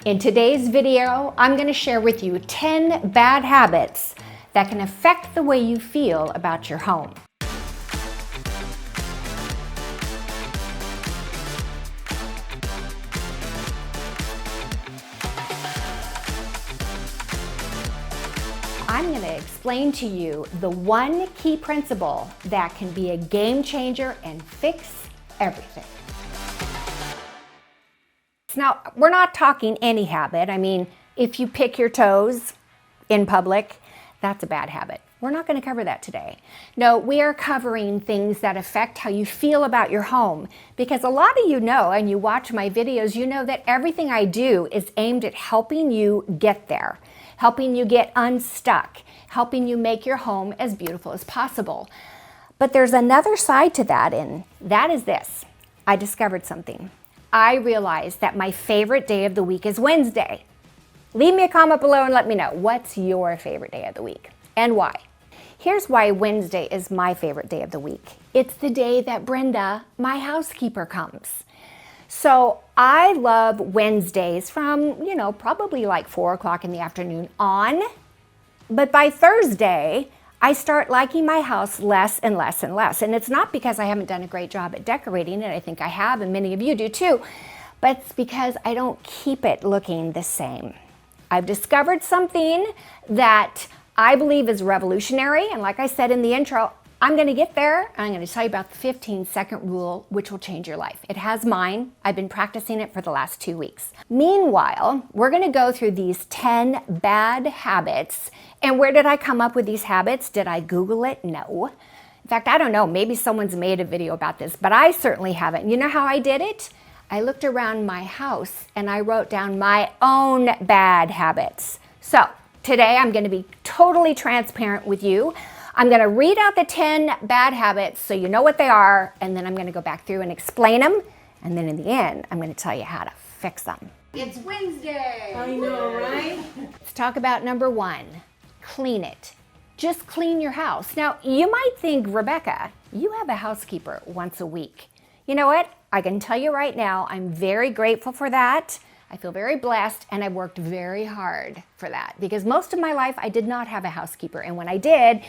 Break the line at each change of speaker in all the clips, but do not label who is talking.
In today's video, I'm going to share with you 10 bad habits that can affect the way you feel about your home. I'm going to explain to you the one key principle that can be a game changer and fix everything. Now, we're not talking any habit. I mean, if you pick your toes in public, that's a bad habit. We're not going to cover that today. No, we are covering things that affect how you feel about your home. Because a lot of you know, and you watch my videos, you know that everything I do is aimed at helping you get there, helping you get unstuck, helping you make your home as beautiful as possible. But there's another side to that, and that is this. I discovered something. I realized that my favorite day of the week is Wednesday. Leave me a comment below and let me know, what's your favorite day of the week and why? Here's why Wednesday is my favorite day of the week. It's the day that Brenda, my housekeeper, comes. So I love Wednesdays from, probably like 4 o'clock in the afternoon on. But by Thursday, I start liking my house less and less and less. And it's not because I haven't done a great job at decorating it. I think I have, and many of you do too. But it's because I don't keep it looking the same. I've discovered something that I believe is revolutionary. And like I said in the intro, I'm going to get there, and I'm going to tell you about the 15-second rule, which will change your life. It has mine. I've been practicing it for the last 2 weeks. Meanwhile, we're going to go through these 10 bad habits. And where did I come up with these habits? Did I Google it? No. In fact, I don't know. Maybe someone's made a video about this, but I certainly haven't. You know how I did it? I looked around my house and I wrote down my own bad habits. So today I'm going to be totally transparent with you. I'm going to read out the 10 bad habits so you know what they are, and then I'm going to go back through and explain them, and then in the end, I'm going to tell you how to fix them. It's Wednesday!
I know, right?
Let's talk about number 1, clean it. Just clean your house. Now, you might think, Rebecca, you have a housekeeper once a week. You know what? I can tell you right now, I'm very grateful for that. I feel very blessed, and I worked very hard for that because most of my life I did not have a housekeeper, and when I did,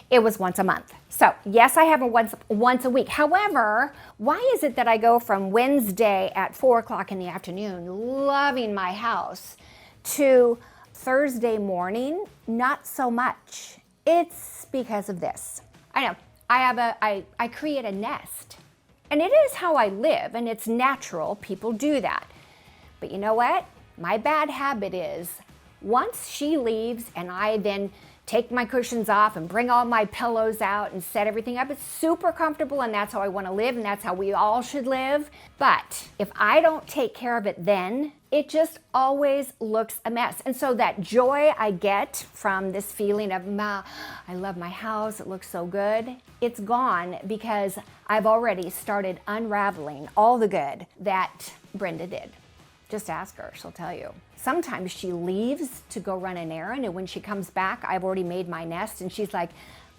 it was once a month. So yes, I have a once a week. However, why is it that I go from Wednesday at 4 o'clock in the afternoon loving my house to Thursday morning not so much? It's because of this. I know, I create a nest, and it is how I live, and it's natural. People do that. But you know what? My bad habit is once she leaves and I then take my cushions off and bring all my pillows out and set everything up, it's super comfortable, and that's how I want to live, and that's how we all should live. But if I don't take care of it then, it just always looks a mess. And so that joy I get from this feeling of, I love my house, it looks so good, it's gone because I've already started unraveling all the good that Brenda did. Just ask her, she'll tell you. Sometimes she leaves to go run an errand, and when she comes back, I've already made my nest, and she's like,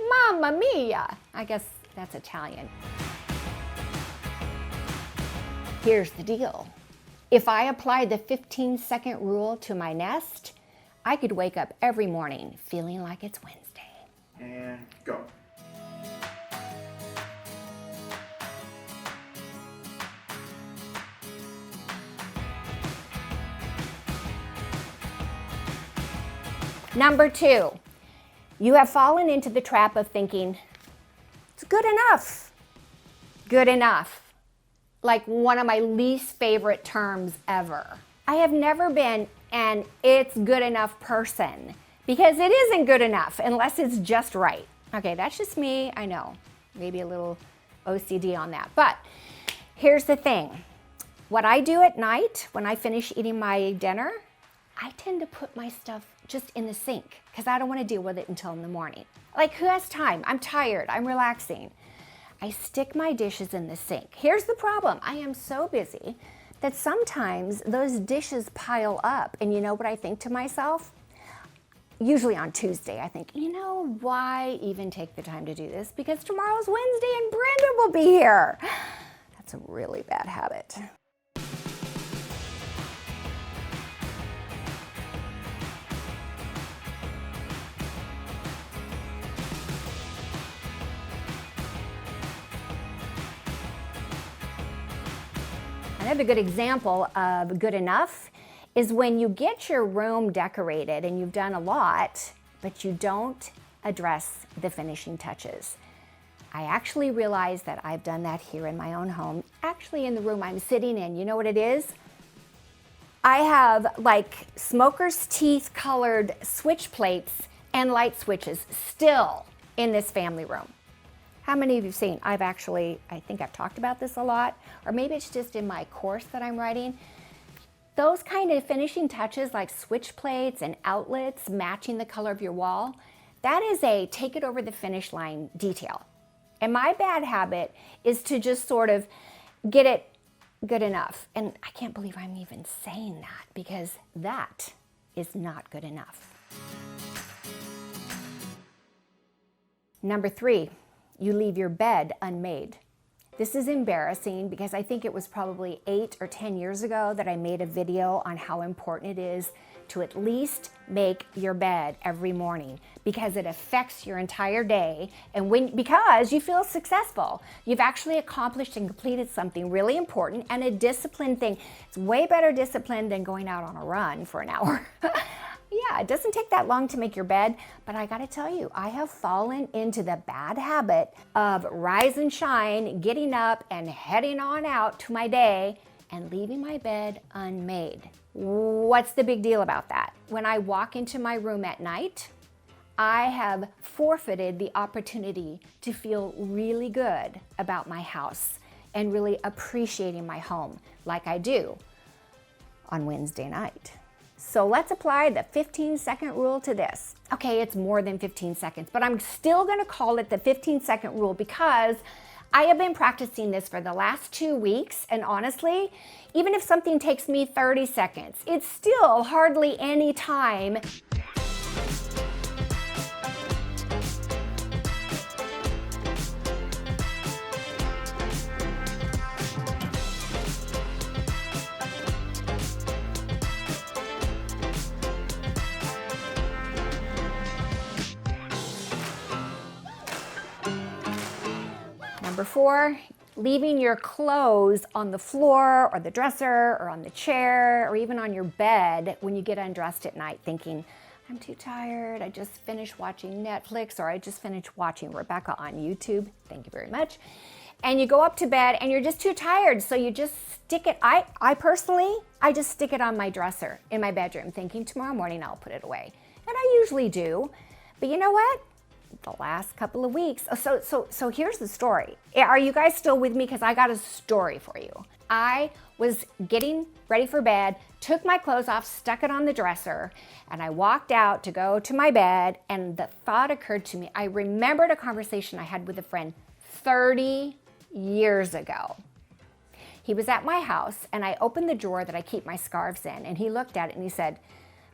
Mamma mia! I guess that's Italian. Here's the deal. If I applied the 15-second rule to my nest, I could wake up every morning feeling like it's Wednesday.
And go.
Number 2, you have fallen into the trap of thinking, it's good enough. Good enough. Like one of my least favorite terms ever. I have never been an it's good enough person because it isn't good enough unless it's just right. Okay, that's just me, I know. Maybe a little OCD on that. But here's the thing. What I do at night when I finish eating my dinner, I tend to put my stuff just in the sink because I don't want to deal with it until in the morning. Like, who has time? I'm tired. I'm relaxing. I stick my dishes in the sink. Here's the problem. I am so busy that sometimes those dishes pile up. And you know what I think to myself? Usually on Tuesday, I think, why even take the time to do this? Because tomorrow's Wednesday and Brenda will be here. That's a really bad habit. Another good example of good enough is when you get your room decorated and you've done a lot, but you don't address the finishing touches. I actually realized that I've done that here in my own home, actually in the room I'm sitting in. You know what it is? I have like smoker's teeth colored switch plates and light switches still in this family room. How many of you have seen? I think I've talked about this a lot, or maybe it's just in my course that I'm writing. Those kind of finishing touches like switch plates and outlets matching the color of your wall, that is a take it over the finish line detail. And my bad habit is to just sort of get it good enough. And I can't believe I'm even saying that, because that is not good enough. Number 3, you leave your bed unmade. This is embarrassing because I think it was probably 8 or 10 years ago that I made a video on how important it is to at least make your bed every morning, because it affects your entire day, and because you feel successful. You've actually accomplished and completed something really important and a disciplined thing. It's way better discipline than going out on a run for an hour. Yeah, it doesn't take that long to make your bed, but I gotta tell you, I have fallen into the bad habit of rise and shine, getting up and heading on out to my day and leaving my bed unmade. What's the big deal about that? When I walk into my room at night, I have forfeited the opportunity to feel really good about my house and really appreciating my home like I do on Wednesday night. So let's apply the 15-second rule to this. Okay, it's more than 15 seconds, but I'm still gonna call it the 15-second rule because I have been practicing this for the last 2 weeks, and honestly, even if something takes me 30 seconds, it's still hardly any time. Number 4, leaving your clothes on the floor or the dresser or on the chair or even on your bed when you get undressed at night thinking, I'm too tired, I just finished watching Netflix, or I just finished watching Rebecca on YouTube, thank you very much. And you go up to bed and you're just too tired, so you just stick it, I personally just stick it on my dresser in my bedroom thinking tomorrow morning I'll put it away. And I usually do, but you know what? The last couple of weeks. So here's the story. Are you guys still with me? Because I got a story for you. I was getting ready for bed, took my clothes off, stuck it on the dresser, and I walked out to go to my bed, and the thought occurred to me. I remembered a conversation I had with a friend 30 years ago. He was at my house, and I opened the drawer that I keep my scarves in, and he looked at it and he said,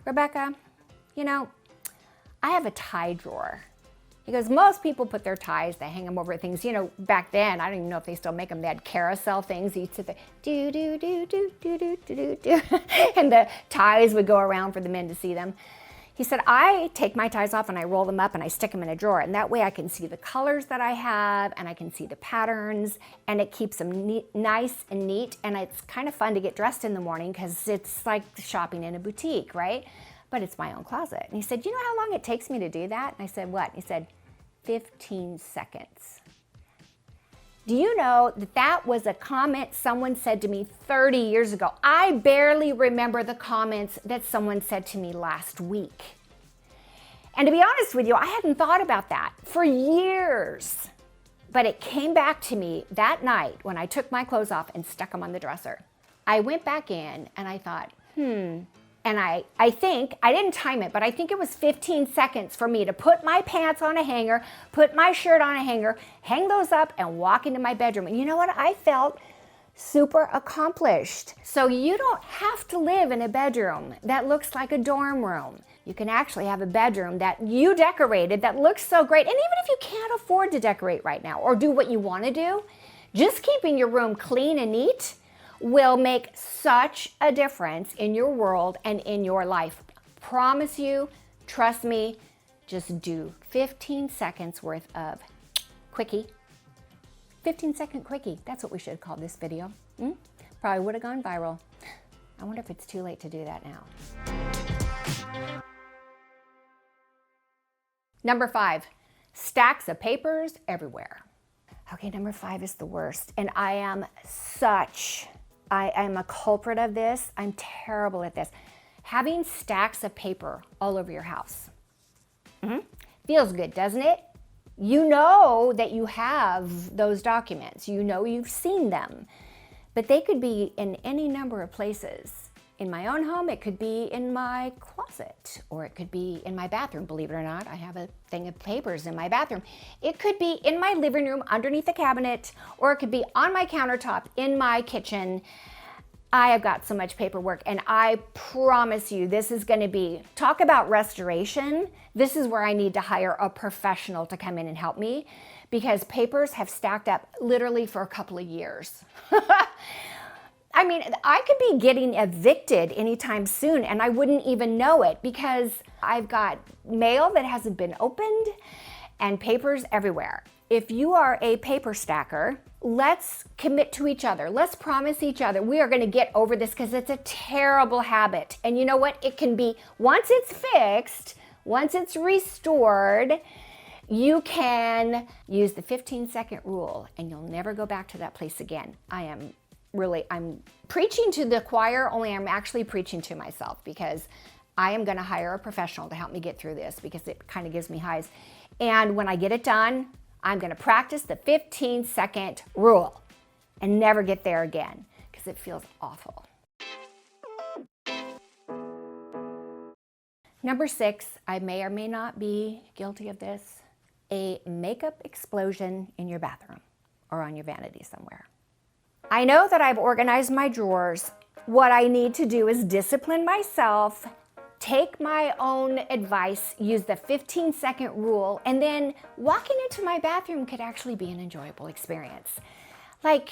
Rebecca, you know, I have a tie drawer. He goes, most people put their ties, they hang them over things. You know, back then, I don't even know if they still make them. They had carousel things. You'd sit there, do, do, do, do, do, do, do, do, and the ties would go around for the men to see them. He said, I take my ties off and I roll them up and I stick them in a drawer. And that way I can see the colors that I have and I can see the patterns, and it keeps them nice and neat. And it's kind of fun to get dressed in the morning because it's like shopping in a boutique, right? But it's my own closet. And he said, you know how long it takes me to do that? And I said, what? He said, 15 seconds. Do you know that that was a comment someone said to me 30 years ago? I barely remember the comments that someone said to me last week. And to be honest with you, I hadn't thought about that for years. But it came back to me that night when I took my clothes off and stuck them on the dresser. I went back in and I thought, And I think, I didn't time it, but I think it was 15 seconds for me to put my pants on a hanger, put my shirt on a hanger, hang those up, and walk into my bedroom. And you know what? I felt super accomplished. So you don't have to live in a bedroom that looks like a dorm room. You can actually have a bedroom that you decorated that looks so great. And even if you can't afford to decorate right now or do what you want to do, just keeping your room clean and neat will make such a difference in your world and in your life. Promise you, trust me, just do 15 seconds worth of quickie. 15-second quickie, that's what we should call this video. Probably would have gone viral. I wonder if it's too late to do that now. Number 5, stacks of papers everywhere. Okay, number 5 is the worst. And I am a culprit of this. I'm terrible at this. Having stacks of paper all over your house. Feels good, doesn't it? You know that you have those documents. You know you've seen them. But they could be in any number of places. In my own home, it could be in my closet, or it could be in my bathroom. Believe it or not, I have a thing of papers in my bathroom. It could be in my living room underneath the cabinet, or it could be on my countertop in my kitchen. I have got so much paperwork, and I promise you this is going to be, talk about restoration. This is where I need to hire a professional to come in and help me, because papers have stacked up literally for a couple of years. I mean, I could be getting evicted anytime soon and I wouldn't even know it, because I've got mail that hasn't been opened and papers everywhere. If you are a paper stacker, let's commit to each other. Let's promise each other we are going to get over this, because it's a terrible habit. And you know what? It can be, once it's fixed, once it's restored, you can use the 15-second rule and you'll never go back to that place again. I'm preaching to the choir, only I'm actually preaching to myself, because I am going to hire a professional to help me get through this, because it kind of gives me highs. And when I get it done, I'm going to practice the 15-second rule and never get there again, because it feels awful. Number 6, I may or may not be guilty of this, a makeup explosion in your bathroom or on your vanity somewhere. I know that I've organized my drawers. What I need to do is discipline myself, take my own advice, use the 15-second rule, and then walking into my bathroom could actually be an enjoyable experience. Like,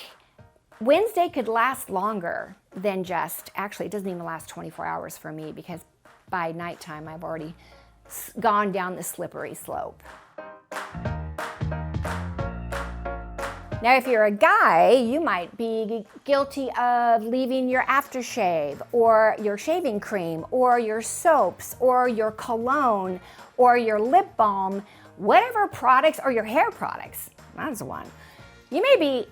Wednesday could last longer than actually it doesn't even last 24 hours for me, because by nighttime I've already gone down the slippery slope. Now, if you're a guy, you might be guilty of leaving your aftershave or your shaving cream or your soaps or your cologne or your lip balm, whatever products, or your hair products. That's the one. You may be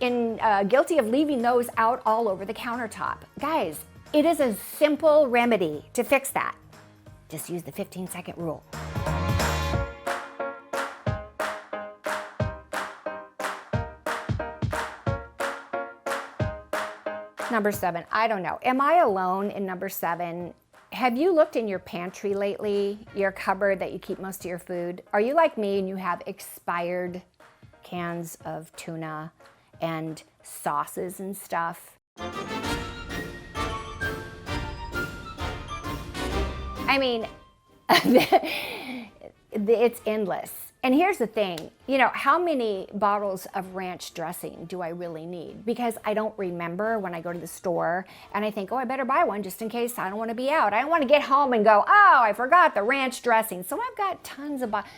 guilty of leaving those out all over the countertop. Guys, it is a simple remedy to fix that. Just use the 15-second rule. Number 7, I don't know. Am I alone in number 7? Have you looked in your pantry lately, your cupboard that you keep most of your food? Are you like me and you have expired cans of tuna and sauces and stuff? I mean, it's endless. And here's the thing, how many bottles of ranch dressing do I really need? Because I don't remember when I go to the store and I think, oh, I better buy one just in case I don't want to be out. I don't want to get home and go, oh, I forgot the ranch dressing. So I've got tons of bottles.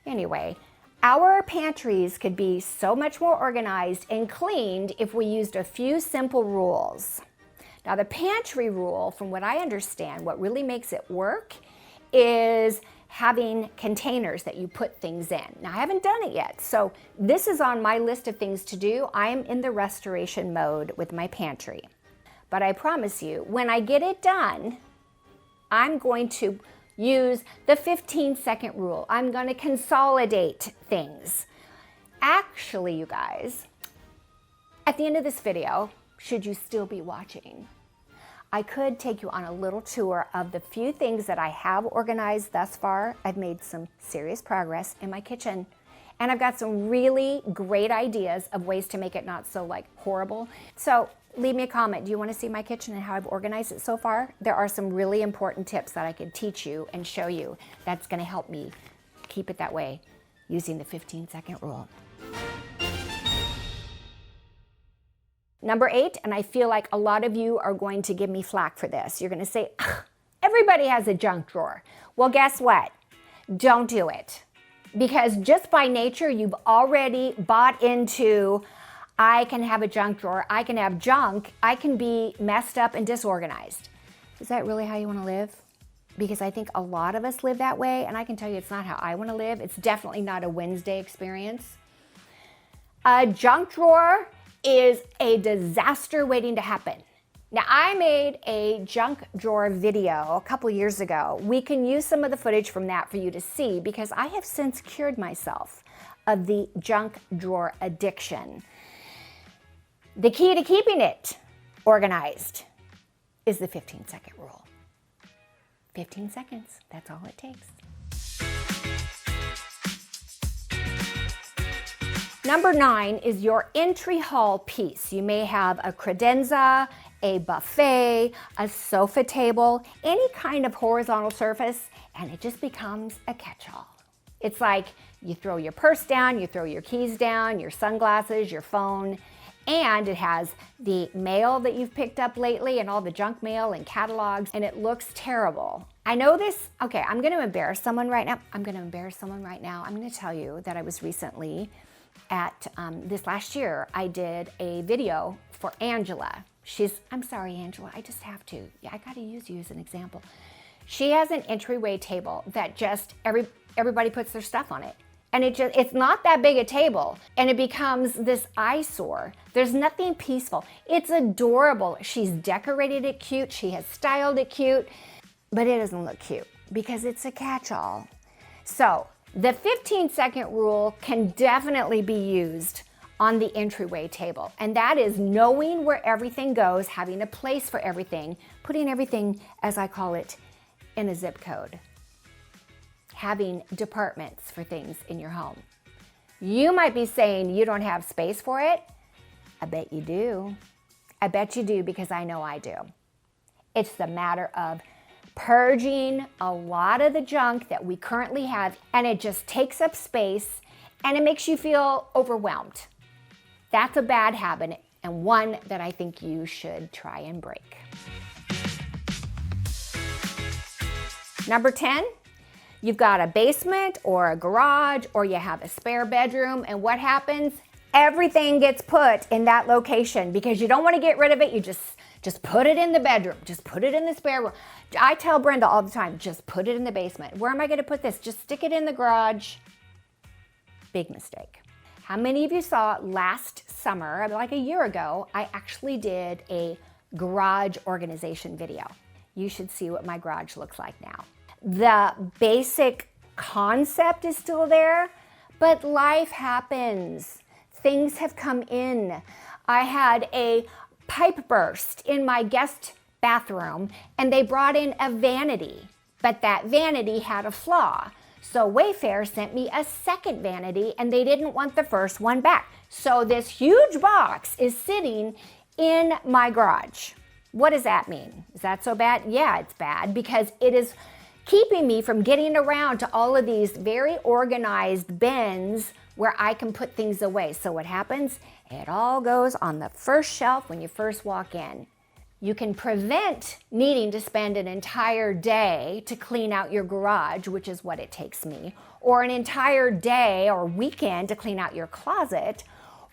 Anyway, our pantries could be so much more organized and cleaned if we used a few simple rules. Now, the pantry rule, from what I understand, what really makes it work is having containers that you put things in. Now, I haven't done it yet, so this is on my list of things to do. I'm in the restoration mode with my pantry. But I promise you, when I get it done, I'm going to use the 15-second rule. I'm going to consolidate things. Actually, you guys, at the end of this video, should you still be watching, I could take you on a little tour of the few things that I have organized thus far. I've made some serious progress in my kitchen, and I've got some really great ideas of ways to make it not so horrible. So leave me a comment. Do you want to see my kitchen and how I've organized it so far? There are some really important tips that I could teach you and show you that's going to help me keep it that way using the 15-second rule. Number 8, and I feel like a lot of you are going to give me flack for this. You're going to say, everybody has a junk drawer. Well, guess what? Don't do it. Because just by nature, you've already bought into, I can have a junk drawer. I can have junk. I can be messed up and disorganized. Is that really how you want to live? Because I think a lot of us live that way, and I can tell you it's not how I want to live. It's definitely not a Wednesday experience. A junk drawer is a disaster waiting to happen. Now, I made a junk drawer video a couple years ago. We can use some of the footage from that for you to see, because I have since cured myself of the junk drawer addiction. The key to keeping it organized is the 15-second rule. 15 seconds, that's all it takes. Number 9 is your entry hall piece. You may have a credenza, a buffet, a sofa table, any kind of horizontal surface, and it just becomes a catch-all. It's like you throw your purse down, you throw your keys down, your sunglasses, your phone, and it has the mail that you've picked up lately and all the junk mail and catalogs, and it looks terrible. I know this, okay, I'm gonna embarrass someone right now. I'm gonna tell you that I was recently at, this last year, I did a video for Angela. I'm sorry, Angela, I just have to. Yeah, I gotta use you as an example. She has an entryway table that just, everybody puts their stuff on it. And it's not that big a table, and it becomes this eyesore. There's nothing peaceful. It's adorable. She's decorated it cute, she has styled it cute, but it doesn't look cute because it's a catch-all. So the 15-second rule can definitely be used on the entryway table, and that is knowing where everything goes, having a place for everything, putting everything, as I call it, in a zip code. Having departments for things in your home. You might be saying you don't have space for it. I bet you do. I bet you do, because I know I do. It's the matter of purging a lot of the junk that we currently have, and it just takes up space and it makes you feel overwhelmed. That's a bad habit, and one that I think you should try and break. Number 10, you've got a basement or a garage, or you have a spare bedroom, and what happens? Everything gets put in that location because you don't want to get rid of it. You just put it in the bedroom, just put it in the spare room. I tell Brenda all the time, just put it in the basement. Where am I going to put this? Just stick it in the garage. Big mistake. How many of you saw last summer, like a year ago, I actually did a garage organization video. You should see what my garage looks like now. The basic concept is still there, but life happens. Things have come in. I had a pipe burst in my guest bathroom, and they brought in a vanity, but that vanity had a flaw. So Wayfair sent me a second vanity, and they didn't want the first one back. So this huge box is sitting in my garage. What does that mean? Is that so bad? Yeah, it's bad, because it is keeping me from getting around to all of these very organized bins where I can put things away. So what happens? It all goes on the first shelf when you first walk in. You can prevent needing to spend an entire day to clean out your garage, which is what it takes me, or an entire day or weekend to clean out your closet,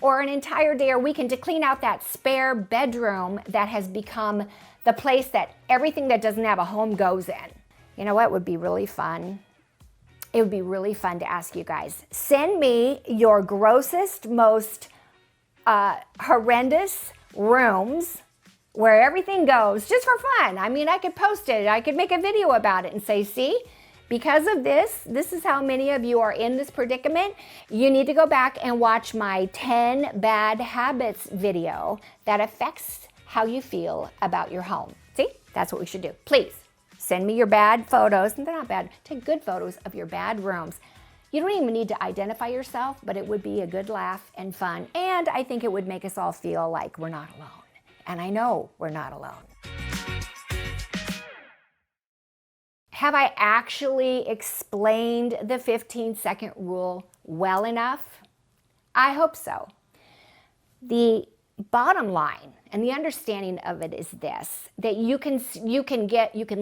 or an entire day or weekend to clean out that spare bedroom that has become the place that everything that doesn't have a home goes in. You know what would be really fun? It would be really fun to ask you guys, send me your grossest, most horrendous rooms where everything goes, just for fun. I mean, I could post it. I could make a video about it and say, see, because of this is how many of you are in this predicament. You need to go back and watch my 10 bad habits video that affects how you feel about your home. See, that's what we should do. Please send me your bad photos, and they're not bad. Take good photos of your bad rooms. You don't even need to identify yourself, but it would be a good laugh and fun. And I think it would make us all feel like we're not alone. And I know we're not alone. Have I actually explained the 15-second rule well enough? I hope so. The bottom line and the understanding of it is this, that you can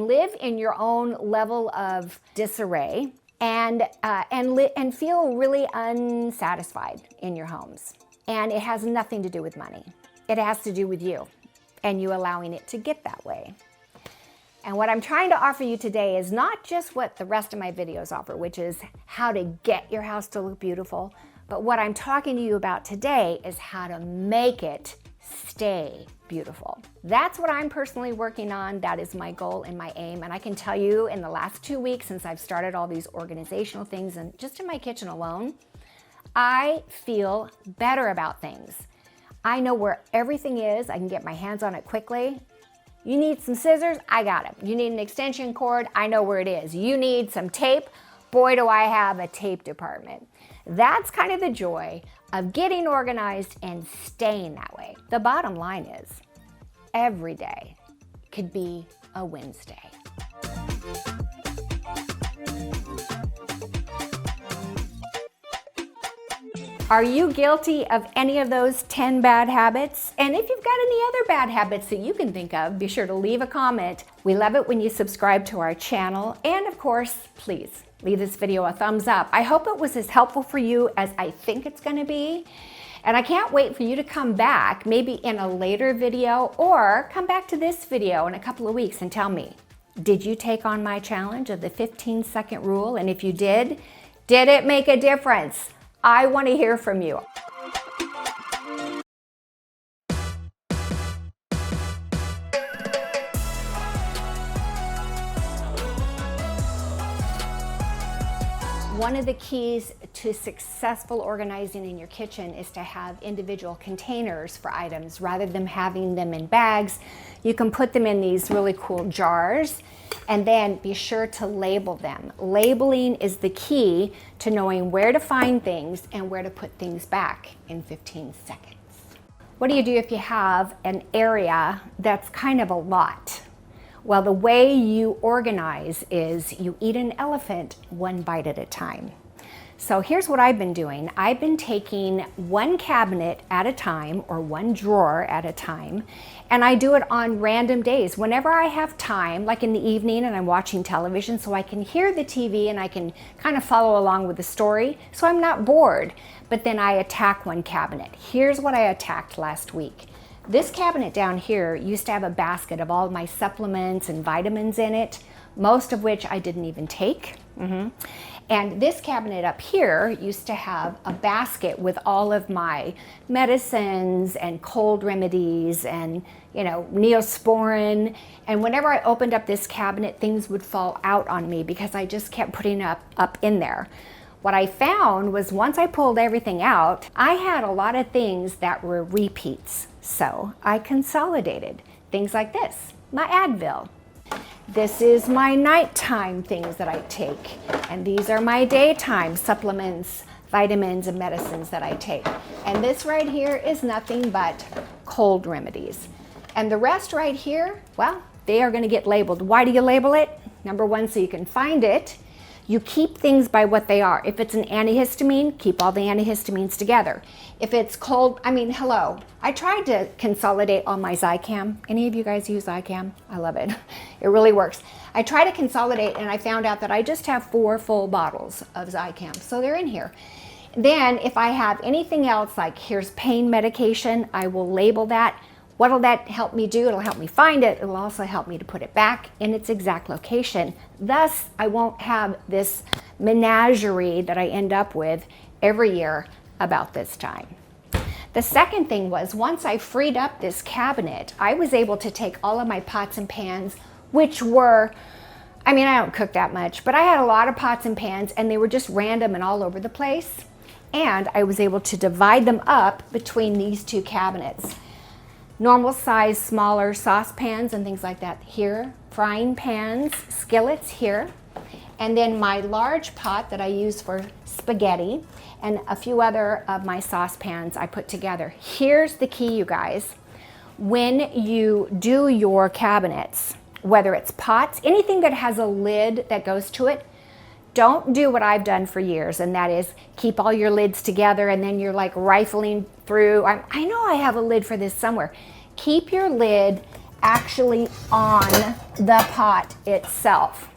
live in your own level of disarray and feel really unsatisfied in your homes. And it has nothing to do with money. It has to do with you and you allowing it to get that way. And what I'm trying to offer you today is not just what the rest of my videos offer, which is how to get your house to look beautiful, but what I'm talking to you about today is how to make it stay beautiful. That's what I'm personally working on. That is my goal and my aim. And I can tell you in the last 2 weeks since I've started all these organizational things and just in my kitchen alone, I feel better about things. I know where everything is. I can get my hands on it quickly. You need some scissors? I got them. You need an extension cord? I know where it is. You need some tape? Boy, do I have a tape department. That's kind of the joy of getting organized and staying that way. The bottom line is, every day could be a Wednesday. Are you guilty of any of those 10 bad habits? And if you've got any other bad habits that you can think of, be sure to leave a comment. We love it when you subscribe to our channel. And of course, please leave this video a thumbs up. I hope it was as helpful for you as I think it's gonna be. And I can't wait for you to come back, maybe in a later video, or come back to this video in a couple of weeks and tell me, did you take on my challenge of the 15-second rule? And if you did it make a difference? I want to hear from you. One of the keys to successful organizing in your kitchen is to have individual containers for items rather than having them in bags. You can put them in these really cool jars and then be sure to label them. Labeling is the key to knowing where to find things and where to put things back in 15 seconds. What do you do if you have an area that's kind of a lot? Well, the way you organize is you eat an elephant one bite at a time. So here's what I've been doing. I've been taking one cabinet at a time or one drawer at a time, and I do it on random days. Whenever I have time, like in the evening and I'm watching television, so I can hear the TV and I can kind of follow along with the story, so I'm not bored. But then I attack one cabinet. Here's what I attacked last week. This cabinet down here used to have a basket of all my supplements and vitamins in it, most of which I didn't even take. And this cabinet up here used to have a basket with all of my medicines and cold remedies and, you know, Neosporin. And whenever I opened up this cabinet, things would fall out on me because I just kept putting up in there. What I found was once I pulled everything out, I had a lot of things that were repeats. So I consolidated things like this, my Advil. This is my nighttime things that I take. And these are my daytime supplements, vitamins, and medicines that I take. And this right here is nothing but cold remedies. And the rest right here, well, they are gonna get labeled. Why do you label it? Number one, so you can find it. You keep things by what they are. If it's an antihistamine, keep all the antihistamines together. If it's cold, I mean, hello. I tried to consolidate all my Zicam. Any of you guys use Zicam? I love it. It really works. I tried to consolidate and I found out that I just have 4 full bottles of Zicam. So they're in here. Then if I have anything else, like here's pain medication, I will label that. What'll that help me do? It'll help me find it. It'll also help me to put it back in its exact location. Thus, I won't have this menagerie that I end up with every year about this time. The second thing was, once I freed up this cabinet, I was able to take all of my pots and pans, which were, I mean, I don't cook that much, but I had a lot of pots and pans and they were just random and all over the place. And I was able to divide them up between these 2 cabinets. Normal size, smaller saucepans and things like that here, frying pans, skillets here, and then my large pot that I use for spaghetti and a few other of my saucepans I put together. Here's the key, you guys. When you do your cabinets, whether it's pots, anything that has a lid that goes to it, don't do what I've done for years, and that is keep all your lids together and then you're like rifling through. I know I have a lid for this somewhere. Keep your lid actually on the pot itself.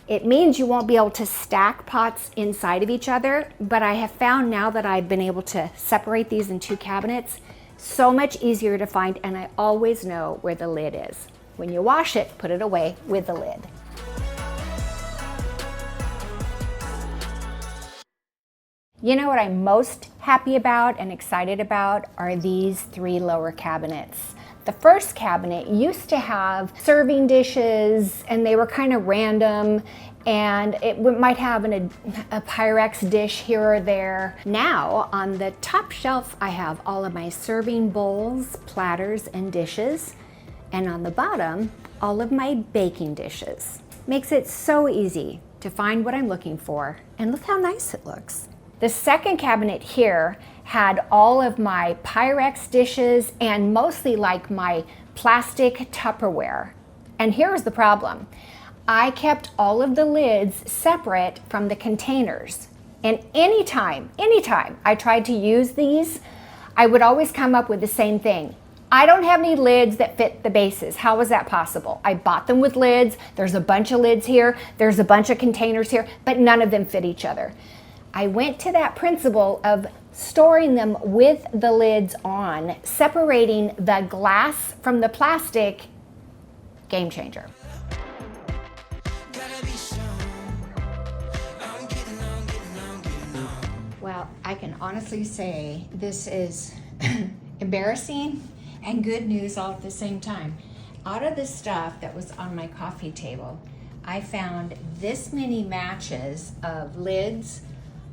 It means you won't be able to stack pots inside of each other, but I have found now that I've been able to separate these in 2 cabinets, so much easier to find, and I always know where the lid is. When you wash it, put it away with the lid. You know what I'm most happy about and excited about are these 3 lower cabinets. The first cabinet used to have serving dishes and they were kind of random, and it might have a Pyrex dish here or there. Now on the top shelf I have all of my serving bowls, platters, and dishes, and on the bottom all of my baking dishes. Makes it so easy to find what I'm looking for, and look how nice it looks. The second cabinet here had all of my Pyrex dishes and mostly like my plastic Tupperware. And here's the problem. I kept all of the lids separate from the containers. And anytime I tried to use these, I would always come up with the same thing. I don't have any lids that fit the bases. How is that possible? I bought them with lids. There's a bunch of lids here. There's a bunch of containers here, but none of them fit each other. I went to that principle of storing them with the lids on, separating the glass from the plastic. Game changer. Well, I can honestly say this is embarrassing and good news all at the same time. Out of the stuff that was on my coffee table, I found this many matches of lids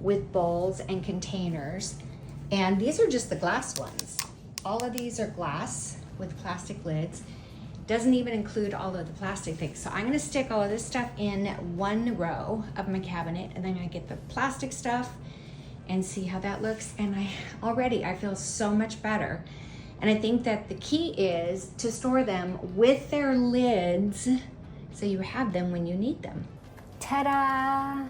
with bowls and containers, and these are just the glass ones. All of these are glass with plastic lids. Doesn't even include all of the plastic things. So I'm gonna stick all of this stuff in one row of my cabinet, and then I'm gonna get the plastic stuff and see how that looks. And I feel so much better. And I think that the key is to store them with their lids so you have them when you need them. Ta-da!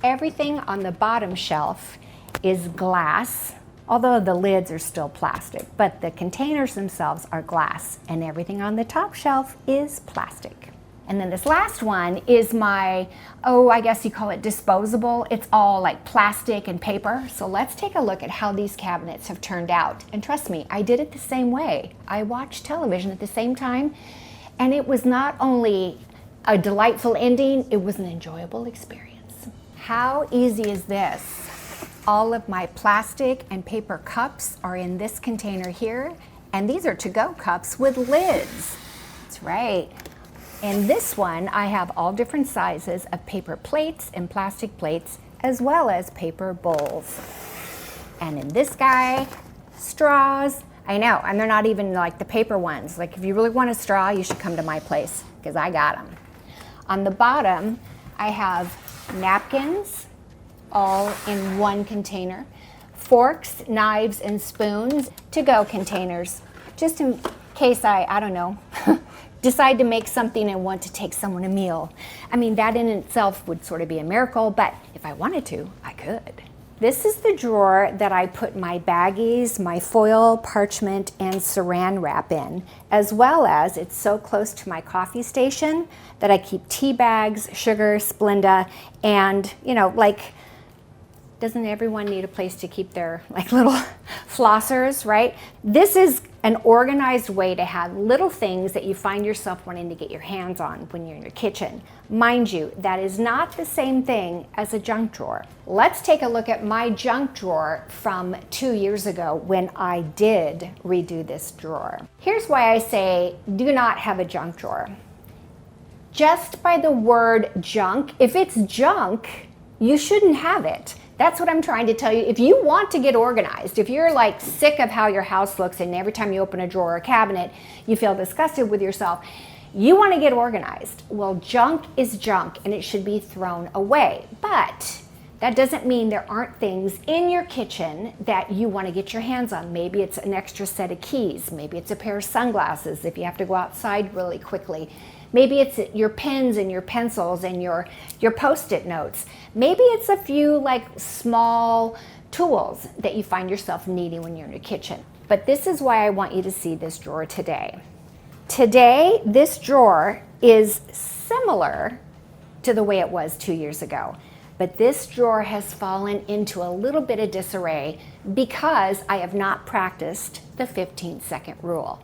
Everything on the bottom shelf is glass, although the lids are still plastic, but the containers themselves are glass, and everything on the top shelf is plastic. And then this last one is my, I guess you call it disposable. It's all like plastic and paper. So let's take a look at how these cabinets have turned out. And trust me, I did it the same way. I watched television at the same time, and it was not only a delightful ending, it was an enjoyable experience. How easy is this? All of my plastic and paper cups are in this container here, and these are to-go cups with lids. That's right. In this one, I have all different sizes of paper plates and plastic plates, as well as paper bowls. And in this guy, straws. I know, and they're not even like the paper ones. Like if you really want a straw, you should come to my place, because I got them. On the bottom, I have napkins, all in one container, forks, knives, and spoons, to-go containers, just in case I don't know, decide to make something and want to take someone a meal. I mean, that in itself would sort of be a miracle, but if I wanted to, I could. This is the drawer that I put my baggies, my foil, parchment, and saran wrap in, as well as it's so close to my coffee station that I keep tea bags, sugar, Splenda, and doesn't everyone need a place to keep their little flossers, right? This is an organized way to have little things that you find yourself wanting to get your hands on when you're in your kitchen. Mind you, that is not the same thing as a junk drawer. Let's take a look at my junk drawer from 2 years ago when I did redo this drawer. Here's why I say do not have a junk drawer. Just by the word junk, if it's junk, you shouldn't have it. That's what I'm trying to tell you. If you want to get organized, if you're sick of how your house looks and every time you open a drawer or a cabinet, you feel disgusted with yourself, you want to get organized. Well, junk is junk and it should be thrown away. But that doesn't mean there aren't things in your kitchen that you want to get your hands on. Maybe it's an extra set of keys. Maybe it's a pair of sunglasses if you have to go outside really quickly. Maybe it's your pens and your pencils and your Post-it notes. Maybe it's a few small tools that you find yourself needing when you're in your kitchen. But this is why I want you to see this drawer today. Today, this drawer is similar to the way it was 2 years ago. But this drawer has fallen into a little bit of disarray because I have not practiced the 15-second rule.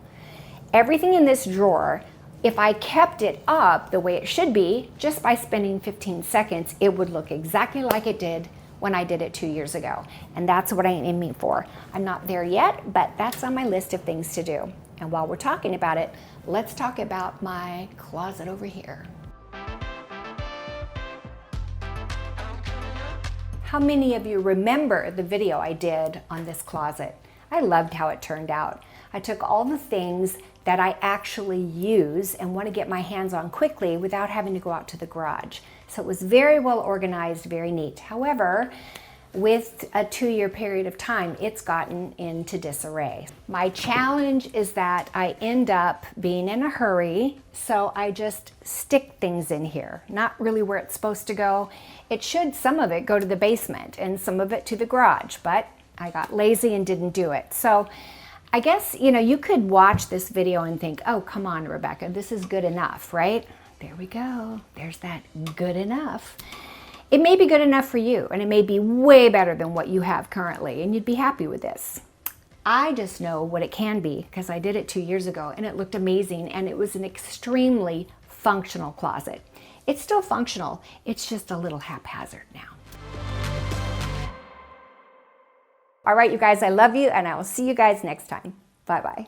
Everything in this drawer, if I kept it up the way it should be, just by spending 15 seconds, it would look exactly like it did when I did it 2 years ago. And that's what I'm aiming for. I'm not there yet, but that's on my list of things to do. And while we're talking about it, let's talk about my closet over here. How many of you remember the video I did on this closet? I loved how it turned out. I took all the things that I actually use and want to get my hands on quickly without having to go out to the garage. So it was very well organized, very neat. However, with a 2-year period of time, it's gotten into disarray. My challenge is that I end up being in a hurry, so I just stick things in here, not really where it's supposed to go. It should, some of it, go to the basement and some of it to the garage, but I got lazy and didn't do it. So I guess, you could watch this video and think, oh, come on, Rebecca, this is good enough, right? There we go. There's that good enough. It may be good enough for you, and it may be way better than what you have currently, and you'd be happy with this. I just know what it can be because I did it 2 years ago, and it looked amazing, and it was an extremely functional closet. It's still functional. It's just a little haphazard now. All right, you guys, I love you, and I will see you guys next time. Bye-bye.